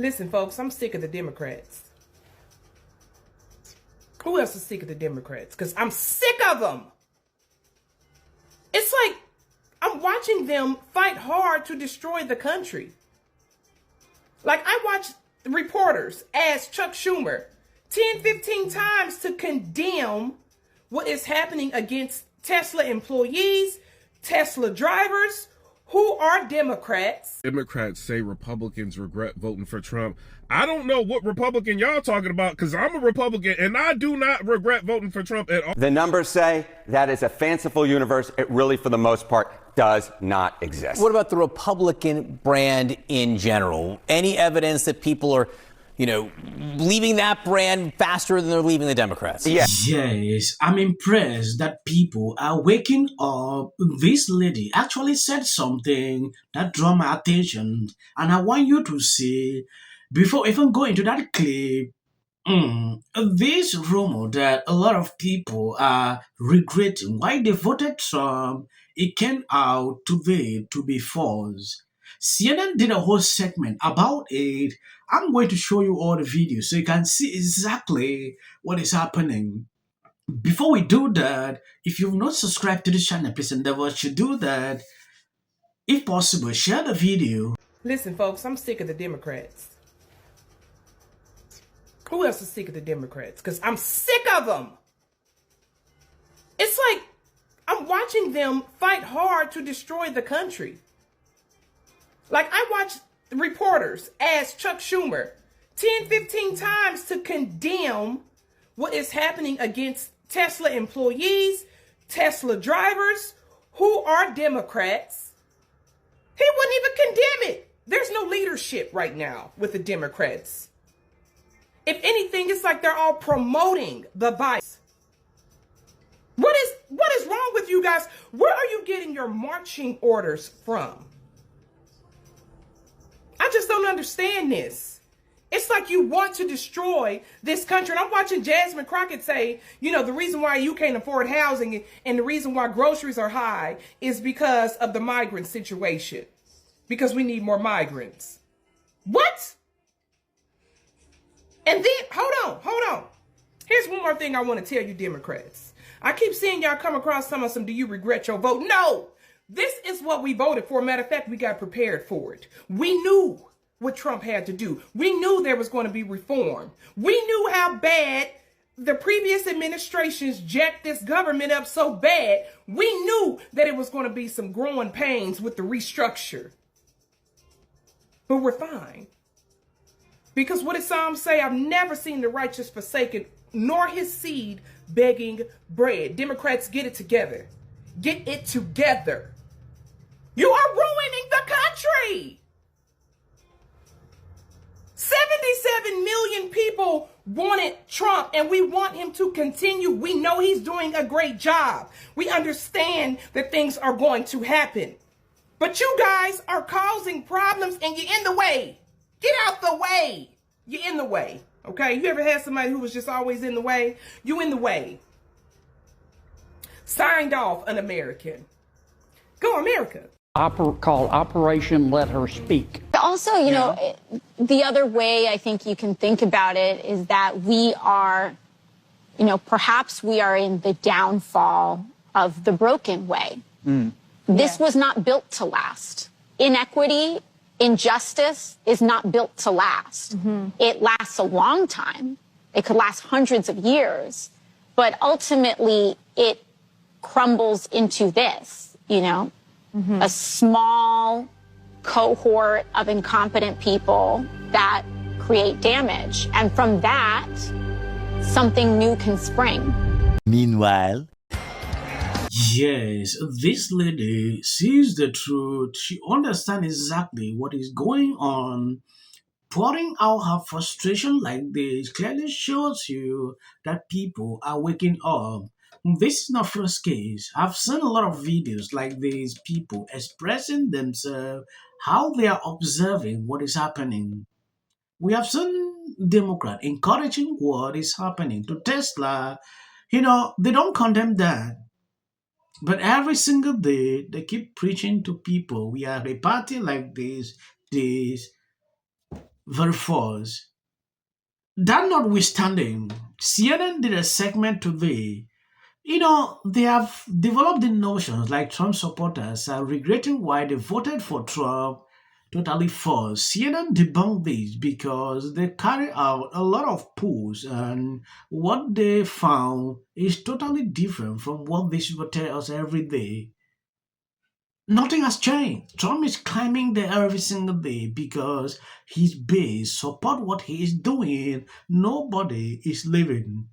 Listen, folks, I'm sick of the Democrats. Who else is sick of the Democrats? Because I'm sick of them. It's like I'm watching them fight hard to destroy the country. Like, I watch reporters ask Chuck Schumer 10, 15 times to condemn what is happening against Tesla employees, Tesla drivers, who are Democrats. Democrats say Republicans regret voting for Trump. I don't know what Republican y'all talking about, because I'm a Republican and I do not regret voting for Trump at all. The numbers say that is a fanciful universe. It really, for the most part, does not exist. What about the Republican brand in general? Any evidence that people are, leaving that brand faster than they're leaving the Democrats? Yeah. Yes, I'm impressed that people are waking up. This lady actually said something that drew my attention, and I want you to see, before even going to that clip, this rumor that a lot of people are regretting why they voted Trump, it came out today to be false. CNN did a whole segment about it. I'm going to show you all the videos so you can see exactly what is happening. Before we do that, if you've not subscribed to the channel, please endeavor to do that. If possible, share the video. Listen, folks, I'm sick of the Democrats. Who else is sick of the Democrats? Because I'm sick of them. It's like I'm watching them fight hard to destroy the country. Like, I watch reporters ask Chuck Schumer 10, 15 times to condemn what is happening against Tesla employees, Tesla drivers, who are Democrats. He wouldn't even condemn it. There's no leadership right now with the Democrats. If anything, it's like they're all promoting the vice. What is wrong with you guys? Where are you getting your marching orders from? I just don't understand this. It's like you want to destroy this country. And I'm watching Jasmine Crockett say, the reason why you can't afford housing and the reason why groceries are high is because of the migrant situation. Because we need more migrants. What? And then, hold on. Here's one more thing I want to tell you, Democrats. I keep seeing y'all come across some, do you regret your vote? No, this is what we voted for. Matter of fact, we got prepared for it. We knew what Trump had to do. We knew there was going to be reform. We knew how bad the previous administrations jacked this government up so bad. We knew that it was going to be some growing pains with the restructure. But we're fine. Because what did Psalms say? I've never seen the righteous forsaken, nor his seed begging bread. Democrats, get it together. Get it together. You are ruining the country. 77 million people wanted Trump, and we want him to continue. We know he's doing a great job. We understand that things are going to happen. But you guys are causing problems, and you're in the way. Get out the way. You're in the way. Okay? You ever had somebody who was just always in the way? You in the way. Signed off an American. Go America. Called Operation Let Her Speak. Also, the other way I think you can think about it is that we are, perhaps we are in the downfall of the broken way. This was not built to last. Inequity, injustice is not built to last. It lasts a long time. It could last hundreds of years, but ultimately it crumbles into this, a small cohort of incompetent people that create damage. And from that, something new can spring. Meanwhile, Yes, this lady sees the truth. She understands exactly what is going on. Pouring out her frustration like this clearly shows you that people are waking up. This is not first case. I've seen a lot of videos like these, people expressing themselves, how they are observing what is happening. We have seen Democrats encouraging what is happening to Tesla. They don't condemn that. But every single day, they keep preaching to people, we are a party like this. very false. That notwithstanding, CNN did a segment today. They have developed the notions like Trump supporters are regretting why they voted for Trump. Totally false. CNN debunked this because they carry out a lot of polls, and what they found is totally different from what these people tell us every day. Nothing has changed. Trump is climbing there every single day because his base support what he is doing. Nobody is leaving.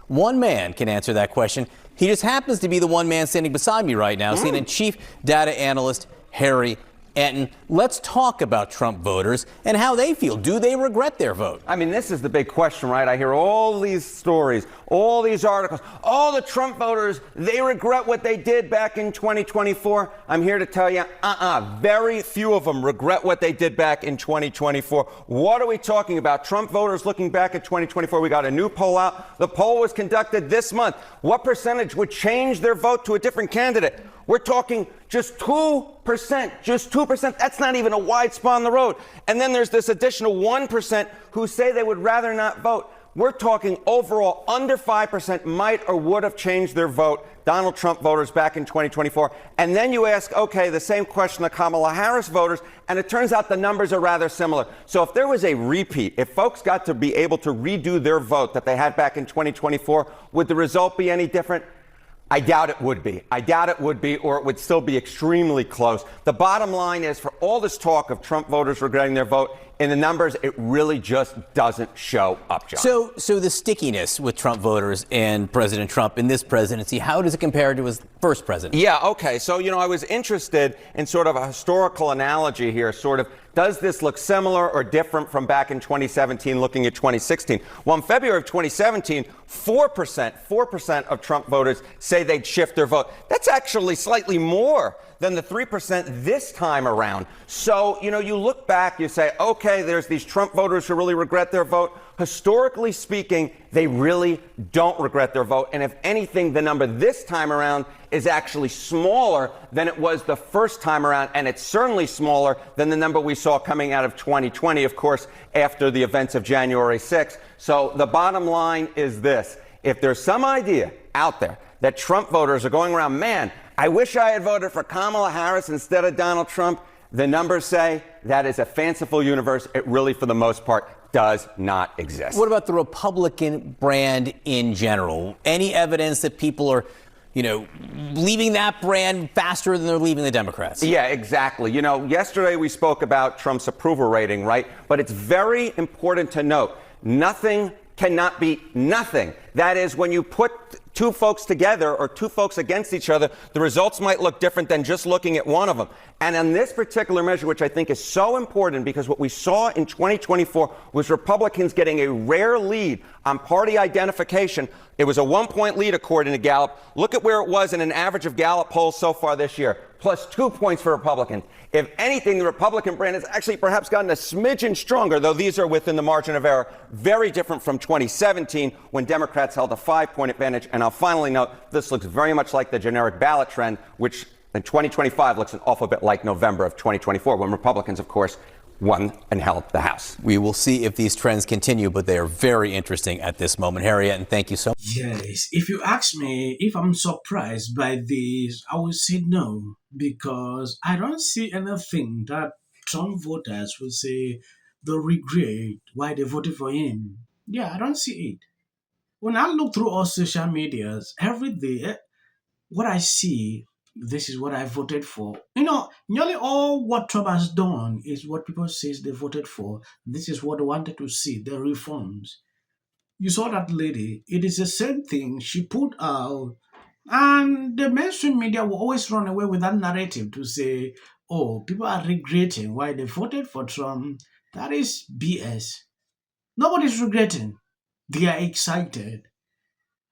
One man can answer that question. He just happens to be the one man standing beside me right now, CNN chief data analyst Harry Enten. Let's talk about Trump voters and how they feel. Do they regret their vote? I mean, this is the big question, right? I hear all these stories, all these articles. All the Trump voters, they regret what they did back in 2024. I'm here to tell you, very few of them regret what they did back in 2024. What are we talking about? Trump voters looking back at 2024. We got a new poll out. The poll was conducted this month. What percentage would change their vote to a different candidate? We're talking just 2%, just 2%. That's not even a wide spot on the road. And then there's this additional 1% who say they would rather not vote. We're talking overall under 5% might or would have changed their vote, Donald Trump voters back in 2024. And then you ask, okay, the same question to Kamala Harris voters, and it turns out the numbers are rather similar. So if there was a repeat, if folks got to be able to redo their vote that they had back in 2024, would the result be any different? I doubt it would be. I doubt it would be, or it would still be extremely close. The bottom line is, for all this talk of Trump voters regretting their vote, in the numbers, it really just doesn't show up, John. So the stickiness with Trump voters and President Trump in this presidency, how does it compare to his first presidency? Yeah, okay. So, I was interested in sort of a historical analogy here, sort of, does this look similar or different from back in 2017, looking at 2016? Well, in February of 2017, 4% of Trump voters say they'd shift their vote. That's actually slightly more than the 3% this time around. So, you look back, you say, okay, there's these Trump voters who really regret their vote. Historically speaking, they really don't regret their vote. And if anything, the number this time around is actually smaller than it was the first time around. And it's certainly smaller than the number we saw coming out of 2020, of course, after the events of January 6th. So the bottom line is this. If there's some idea out there that Trump voters are going around, man, I wish I had voted for Kamala Harris instead of Donald Trump, the numbers say that is a fanciful universe. It really, for the most part, does not exist. What about the Republican brand in general? Any evidence that people are, leaving that brand faster than they're leaving the Democrats? Yeah, exactly. Yesterday we spoke about Trump's approval rating, right? But it's very important to note, nothing cannot be nothing. That is, when you put two folks together or two folks against each other, the results might look different than just looking at one of them. And on this particular measure, which I think is so important, because what we saw in 2024 was Republicans getting a rare lead on party identification. It was a 1-point lead, according to Gallup. Look at where it was in an average of Gallup polls so far this year, plus 2 points for Republicans. If anything, the Republican brand has actually perhaps gotten a smidgen stronger, though these are within the margin of error. Very different from 2017, when Democrats held a 5-point advantage. And I'll finally note, this looks very much like the generic ballot trend, which in 2025 looks an awful bit like November of 2024, when Republicans, of course, won and held the House. We will see if these trends continue, but they are very interesting at this moment. Harry Enten, thank you so much. Yes, if you ask me if I'm surprised by this, I would say no, because I don't see anything that Trump voters will say they regret why they voted for him. Yeah, I don't see it. When I look through all social medias every day, what I see, this is what I voted for. Nearly all what Trump has done is what people say they voted for. This is what they wanted to see, the reforms. You saw that lady. It is the same thing she put out. And the mainstream media will always run away with that narrative to say, oh, people are regretting why they voted for Trump. That is BS. Nobody's regretting. They are excited.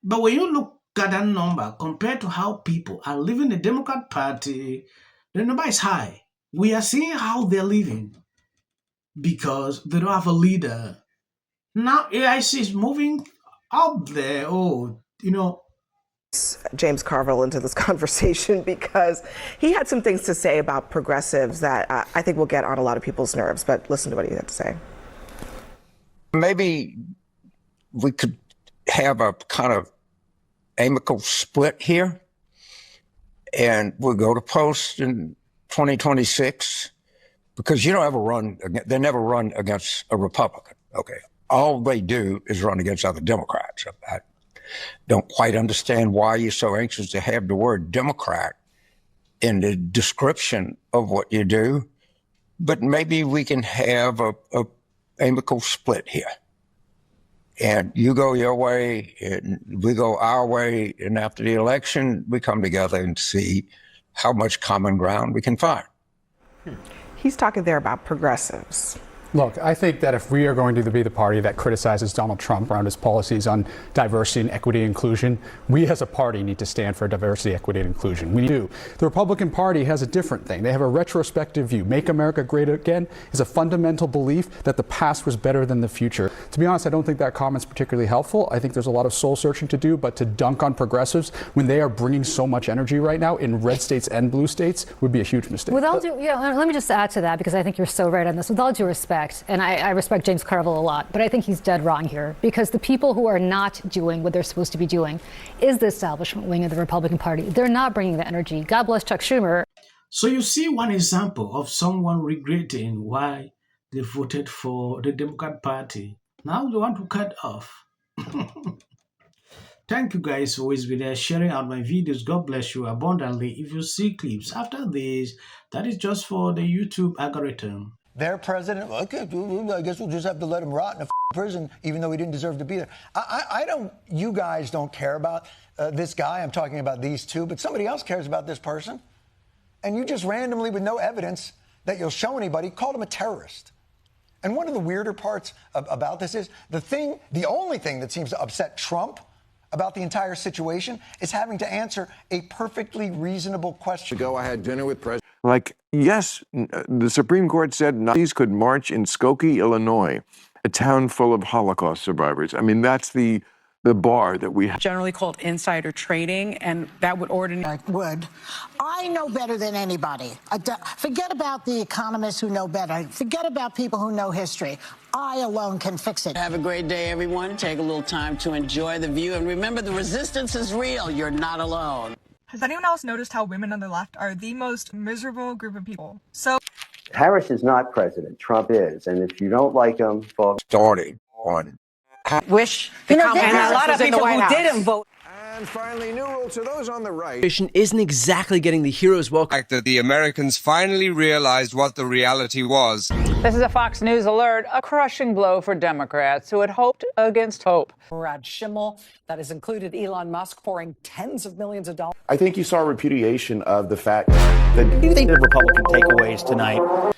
But when you look at that number compared to how people are leaving the Democrat Party, the number is high. We are seeing how they're living because they don't have a leader. Now AIC is moving up there. James Carville into this conversation because he had some things to say about progressives that I think will get on a lot of people's nerves. But listen to what he had to say. Maybe we could have a kind of amicable split here, and we'll go to post in 2026, because you don't ever run, they never run against a Republican, okay? All they do is run against other Democrats. I don't quite understand why you're so anxious to have the word Democrat in the description of what you do, but maybe we can have a amicable split here. And you go your way, and we go our way, and after the election, we come together and see how much common ground we can find. He's talking there about progressives. Look, I think that if we are going to be the party that criticizes Donald Trump around his policies on diversity and equity and inclusion, we as a party need to stand for diversity, equity, and inclusion. We do. The Republican Party has a different thing. They have a retrospective view. Make America Great Again is a fundamental belief that the past was better than the future. To be honest, I don't think that comment's particularly helpful. I think there's a lot of soul searching to do, but to dunk on progressives when they are bringing so much energy right now in red states and blue states would be a huge mistake. With all due, let me just add to that, because I think you're so right on this. With all due respect, and I respect James Carville a lot, but I think he's dead wrong here, because the people who are not doing what they're supposed to be doing is the establishment wing of the Republican Party. They're not bringing the energy. God bless Chuck Schumer. So you see one example of someone regretting why they voted for the Democrat Party. Now they want to cut off. Thank you guys for always be there sharing out my videos. God bless you abundantly. If you see clips after this, that is just for the YouTube algorithm. Their president, okay, I guess we'll just have to let him rot in a prison, even though he didn't deserve to be there. I don't, you guys don't care about this guy. I'm talking about these two, but somebody else cares about this person. And you just randomly, with no evidence that you'll show anybody, called him a terrorist. And one of the weirder parts about this is the only thing that seems to upset Trump about the entire situation is having to answer a perfectly reasonable question. I had dinner with President. Like, yes, the Supreme Court said Nazis could march in Skokie, Illinois, a town full of Holocaust survivors. I mean, that's the bar that we have. Generally called insider trading, and that would I know better than anybody. Forget about the economists who know better. Forget about people who know history. I alone can fix it. Have a great day, everyone. Take a little time to enjoy the view, and remember, the resistance is real. You're not alone. Has anyone else noticed how women on the left are the most miserable group of people? So Harris is not president. Trump is. And if you don't like him, well, starting on wish the and a lot of people who didn't vote. And finally, new rule to those on the right. Isn't exactly getting the hero's welcome. The fact that the Americans finally realized what the reality was. This is a Fox News alert, a crushing blow for Democrats who had hoped against hope. Brad Schimmel, that has included Elon Musk pouring tens of millions of dollars. I think you saw a repudiation of the fact that... What do you think the Republican takeaways tonight